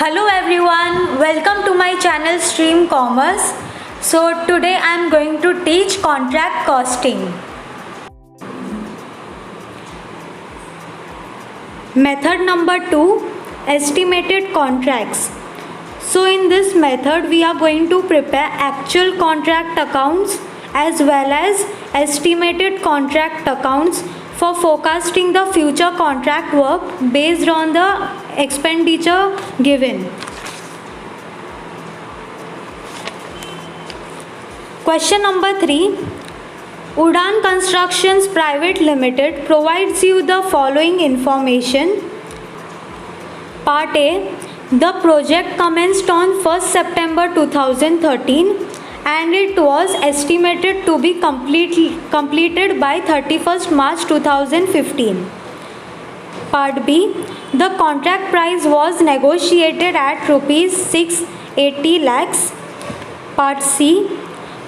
Hello everyone, welcome to my channel Stream Commerce. So today I am going to teach contract costing. Method number 2, estimated contracts. So in this method we are going to prepare actual contract accounts as well as estimated contract accounts for forecasting the future contract work based on the expenditure given. Question number 3. Udaan Constructions Private Limited provides you the following information. Part A. The project commenced on 1st September 2013 and it was estimated to be completed by 31st March 2015. Part B. The contract price was negotiated at rupees 680 lakhs. Part C.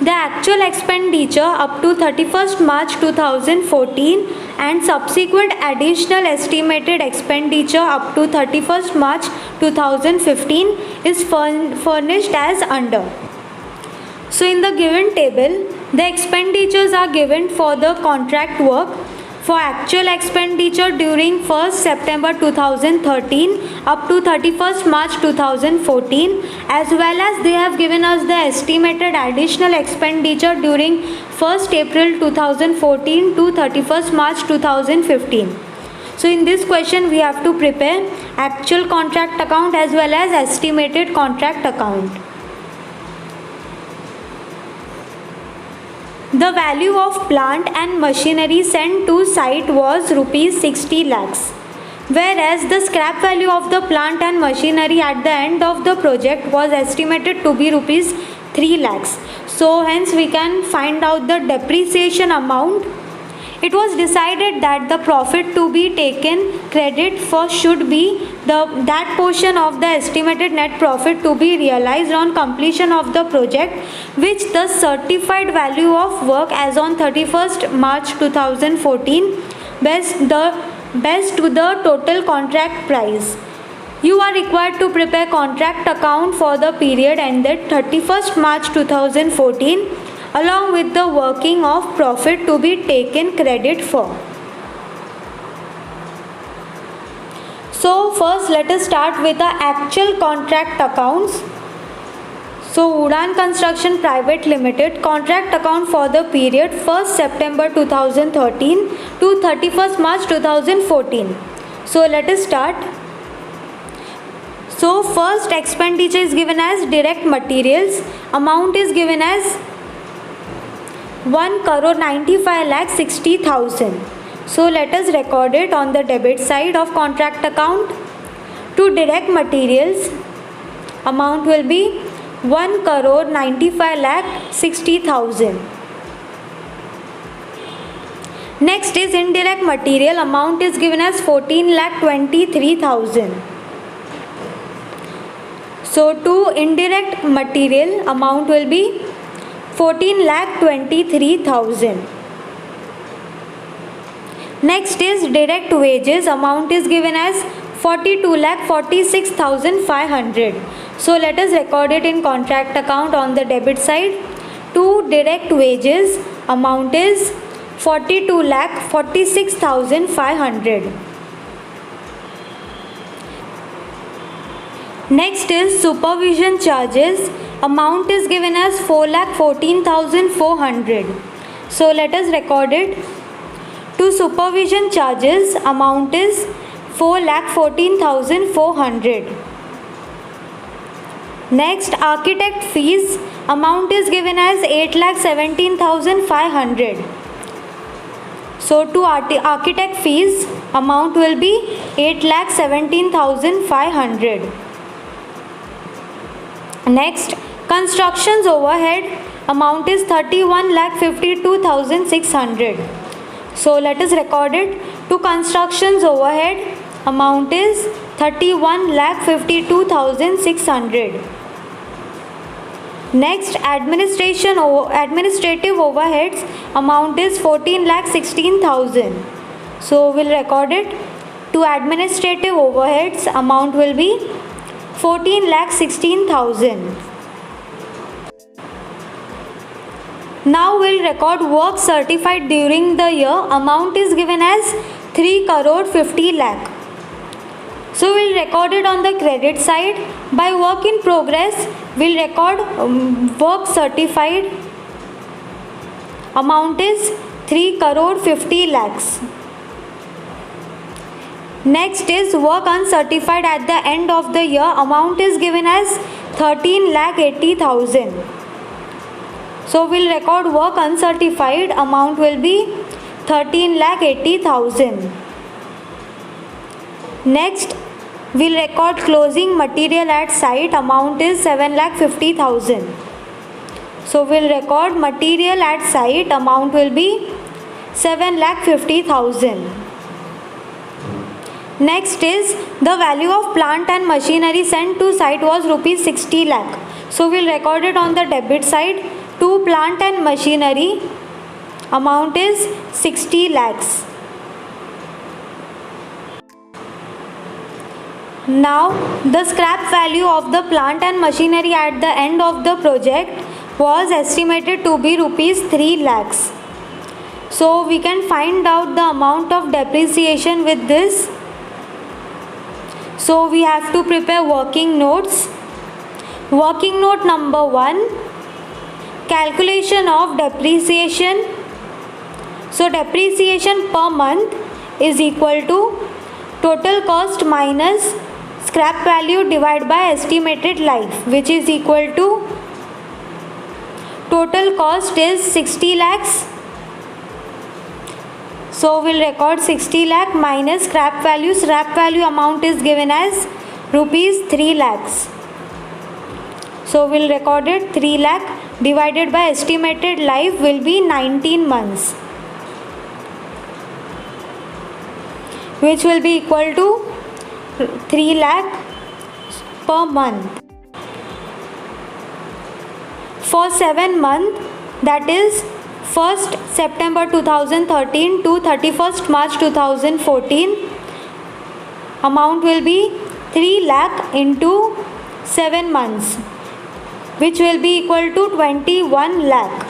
The actual expenditure up to 31st March 2014 and subsequent additional estimated expenditure up to 31st March 2015 is furnished as under. So in the given table, the expenditures are given for the contract work. For actual expenditure during 1st September 2013 up to 31st March 2014, as well as they have given us the estimated additional expenditure during 1st April 2014 to 31st March 2015. So in this question we have to prepare actual contract account as well as estimated contract account. The value of plant and machinery sent to site was rupees 60 lakhs, whereas the scrap value of the plant and machinery at the end of the project was estimated to be rupees 3 lakhs. So hence we can find out the depreciation amount. It was decided that the profit to be taken credit for should be that portion of the estimated net profit to be realized on completion of the project, which the certified value of work as on 31st March 2014 best to the total contract price. You are required to prepare contract account for the period ended 31st March 2014 along with the working of profit to be taken credit for. So first let us start with the actual contract accounts. So Udaan Construction Private Limited contract account for the period 1st September 2013 to 31st March 2014. So let us start. So first expenditure is given as direct materials. Amount is given as 1 crore 95 lakh 60,000. So let us record it on the debit side of contract account. To direct materials, amount will be 1 crore 95 lakh 60,000. Next is indirect material. Amount is given as 14 lakh 23,000. So to indirect material, amount will be 14 lakh 23,000. Next is direct wages. Amount is given as 42 lakh 46,500. So let us record it in contract account on the debit side. To direct wages, amount is 42 lakh 46,500. Next is supervision charges. Amount is given as 4 lakh 14,400. So let us record it. To supervision charges, amount is 4 lakh 14,400. Next, architect fees. Amount is given as 8 lakh 17,500. So to architect fees, amount will be 8 lakh 17,500. Next, constructions overhead. Amount is 31 lakh 52,600. So let us record it. To constructions overhead, amount is 31 lakh 52,600. Next, administrative overheads, amount is 14 lakh 16,000. So we'll record it. To administrative overheads, amount will be 14,16,000. Now we'll record work certified during the year. Amount is given as 3 crore 50 lakh. So we'll record it on the credit side. By work in progress, we'll record work certified. Amount is 3 crore 50 lakhs. Next is work uncertified at the end of the year. Amount is given as 13,80,000. So we'll record work uncertified. Amount will be 13,80,000. Next, we'll record closing material at site. Amount is 7,50,000. So we'll record material at site. Amount will be 7,50,000. Next is the value of plant and machinery sent to site was rupees 60 lakh. So we'll record it on the debit side. To plant and machinery, amount is 60 lakhs. Now the scrap value of the plant and machinery at the end of the project was estimated to be rupees 3 lakhs. So we can find out the amount of depreciation with this. So we have to prepare working notes. Working note number 1, calculation of depreciation. So depreciation per month is equal to total cost minus scrap value divided by estimated life, which is equal to total cost is 60 lakhs. So we'll record 60 lakh minus scrap value. Scrap value amount is given as rupees 3 lakhs. So we'll record it 3 lakh divided by estimated life will be 19 months, which will be equal to 3 lakh per month. For 7 months, that is 1st September 2013 to 31st March 2014, amount will be 3 lakh into 7 months, which will be equal to 21 lakh.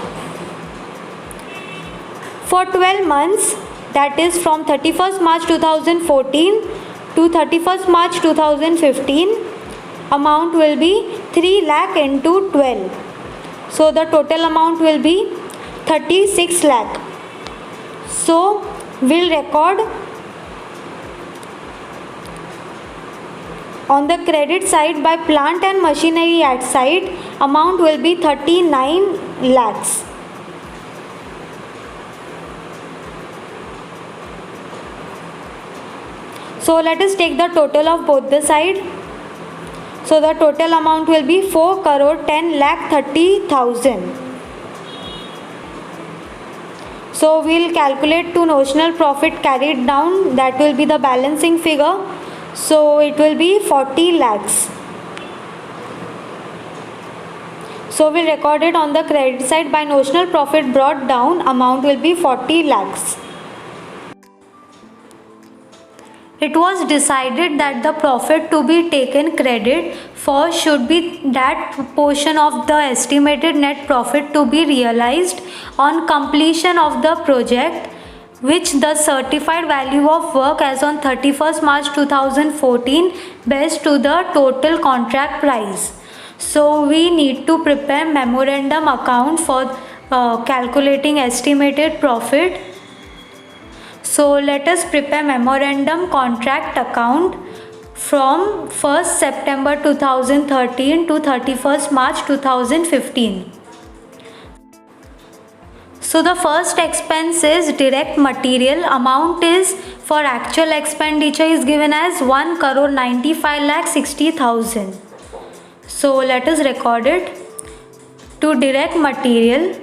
For 12 months, that is from 31st March 2014 to 31st March 2015, amount will be 3 lakh into 12. So the total amount will be 36 lakh. So we'll record on the credit side by plant and machinery at site, amount will be 39 lakhs. So let us take the total of both the side. So the total amount will be 4 crore 10 lakh 30,000. So we'll calculate to notional profit carried down. That will be the balancing figure. So it will be 40 lakhs. So we'll record it on the credit side by notional profit brought down. Amount will be 40 lakhs. It was decided that the profit to be taken credit for should be that portion of the estimated net profit to be realized on completion of the project, which the certified value of work as on 31st March 2014 based to the total contract price. So we need to prepare memorandum account for calculating estimated profit. So let us prepare memorandum contract account from 1st September 2013 to 31st March 2015. So the first expense is direct material. Amount is for actual expenditure is given as 1 crore 95 lakh 60,000. So let us record it. To direct material,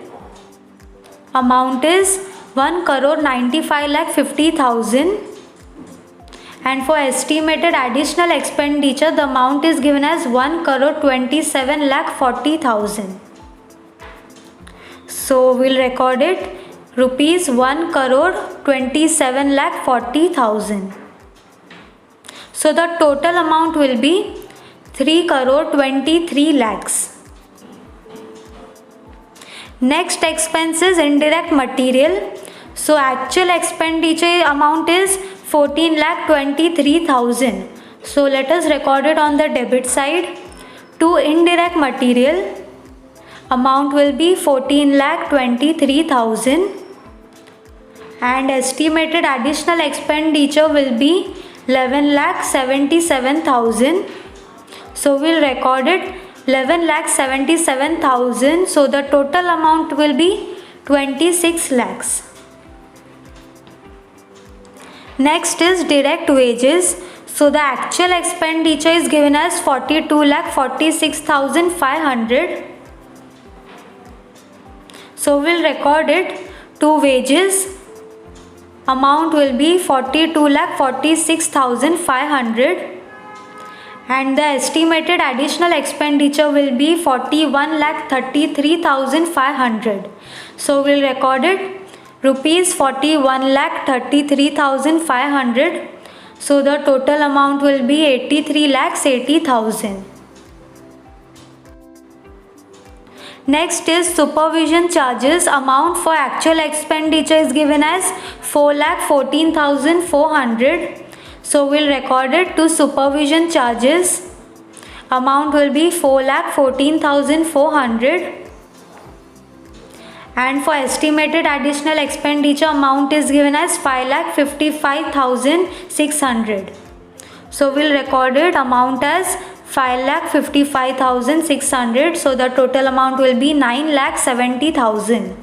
amount is 1 crore 95 lakh 50,000, and for estimated additional expenditure the amount is given as 1 crore 27 lakh 40,000. So we'll record it rupees 1 crore 27 lakh 40,000. So the total amount will be 3 crore 23 lakhs. Next expense is indirect material. So actual expenditure amount is 14 lakh 23,000. So let us record it on the debit side. To indirect material, amount will be 14 lakh 23,000 and estimated additional expenditure will be 11 lakh 77,000. So we'll record it 11 lakh 77,000. So the total amount will be 26 lakhs. Next is direct wages. So the actual expenditure is given as 42 lakh 46,500. So we'll record it to wages. Amount will be 42 lakh 46,500 and the estimated additional expenditure will be 41 lakh 33,500. So we'll record it rupees 41 lakh 33,500. So the total amount will be 83 lakhs 80,000. Next is supervision charges. Amount for actual expenditure is given as 4 lakh 14,400. So we'll record it to supervision charges. Amount will be 4 lakh 14,400. And for estimated additional expenditure, amount is given as 5 lakh 55,600. So we'll record it amount as 5 lakh 55,600. So the total amount will be 9 lakh 70,000.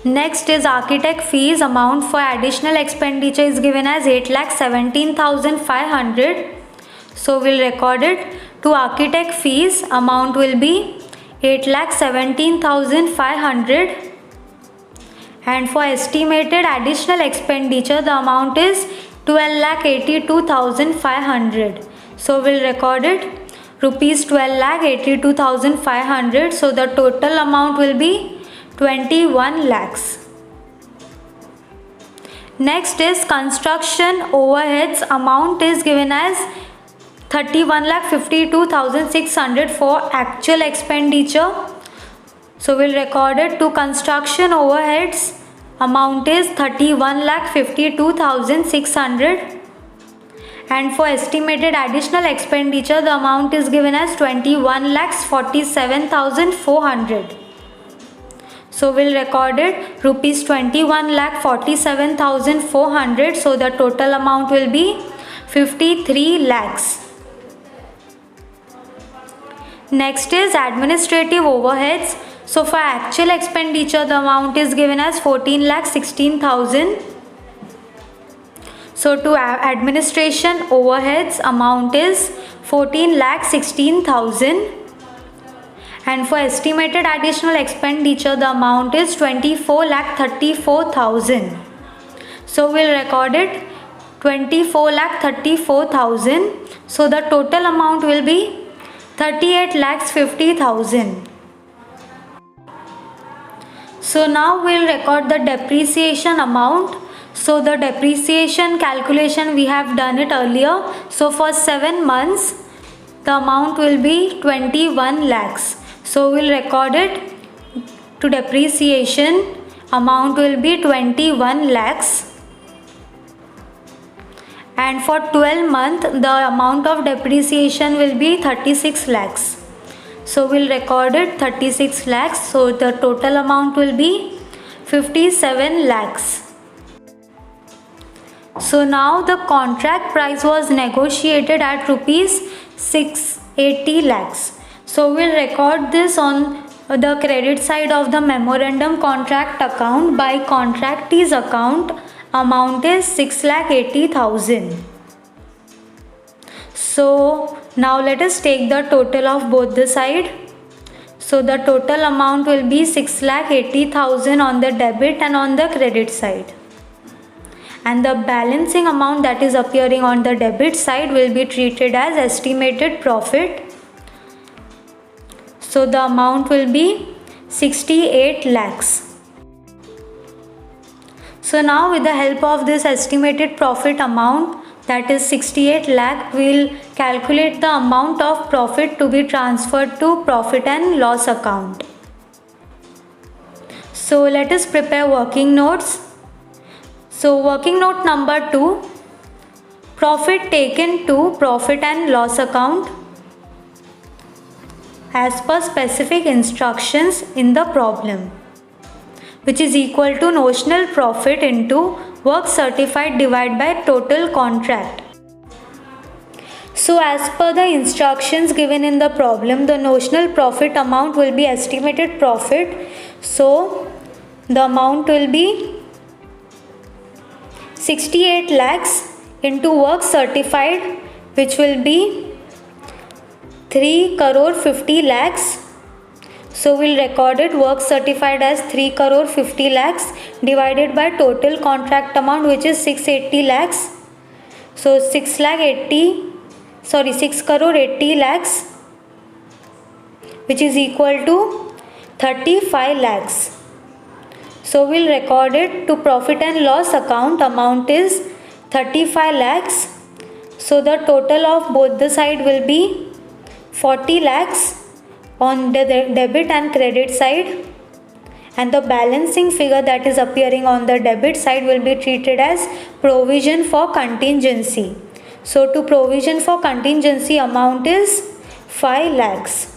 Next is architect fees. Amount for additional expenditure is given as 8 lakh 17,500. So we'll record it to architect fees. Amount will be 8 lakh 17,500 and for estimated additional expenditure the amount is 12 lakh 82,500. So we'll record it rupees 12 lakh 82,500. So the total amount will be 21 lakhs. Next is construction overheads. Amount is given as 31 lakh 52,600 for actual expenditure. So we'll record it to construction overheads. Amount is 31 lakh 52,600 and for estimated additional expenditure the amount is given as 21 lakhs 47,400. So we'll record it rupees 21 lakh 47,400. So the total amount will be 53 lakhs. Next is administrative overheads. So for actual expenditure the amount is given as 14 lakh 16,000. So to administration overheads amount is 14 lakh 16,000 and for estimated additional expenditure the amount is 24 lakh 34,000. So we'll record it 24 lakh 34,000. So the total amount will be 38 lakhs 50,000. So now we'll record the depreciation amount. So the depreciation calculation we have done it earlier. So for 7 months the amount will be 21 lakhs. So we'll record it to depreciation. Amount will be 21 lakhs. And for 12 months the amount of depreciation will be 36 lakhs. So we'll record it 36 lakhs. So the total amount will be 57 lakhs. So now the contract price was negotiated at rupees 680 lakhs. So we'll record this on the credit side of the memorandum contract account. By contractee's account, amount is 6,80,000. So now let us take the total of both the side. So the total amount will be 6,80,000 on the debit and on the credit side. And the balancing amount that is appearing on the debit side will be treated as estimated profit. So the amount will be 68 lakhs. So now with the help of this estimated profit amount, that is 68 lakh, we will calculate the amount of profit to be transferred to profit and loss account. So let us prepare working notes. So working note number 2, profit taken to profit and loss account as per specific instructions in the problem, which is equal to notional profit into work certified divided by total contract. So as per the instructions given in the problem, the notional profit amount will be estimated profit. So the amount will be 68 lakhs into work certified, which will be 3 crore 50 lakhs. So we'll record it work certified as 3 crore 50 lakhs divided by total contract amount, which is 680 lakhs. So 6 crore 80 lakhs, which is equal to 35 lakhs. So we'll record it to profit and loss account. Amount is 35 lakhs. So the total of both the side will be 40 lakhs on the debit and credit side, and the balancing figure that is appearing on the debit side will be treated as provision for contingency. So to provision for contingency, amount is 5 lakhs.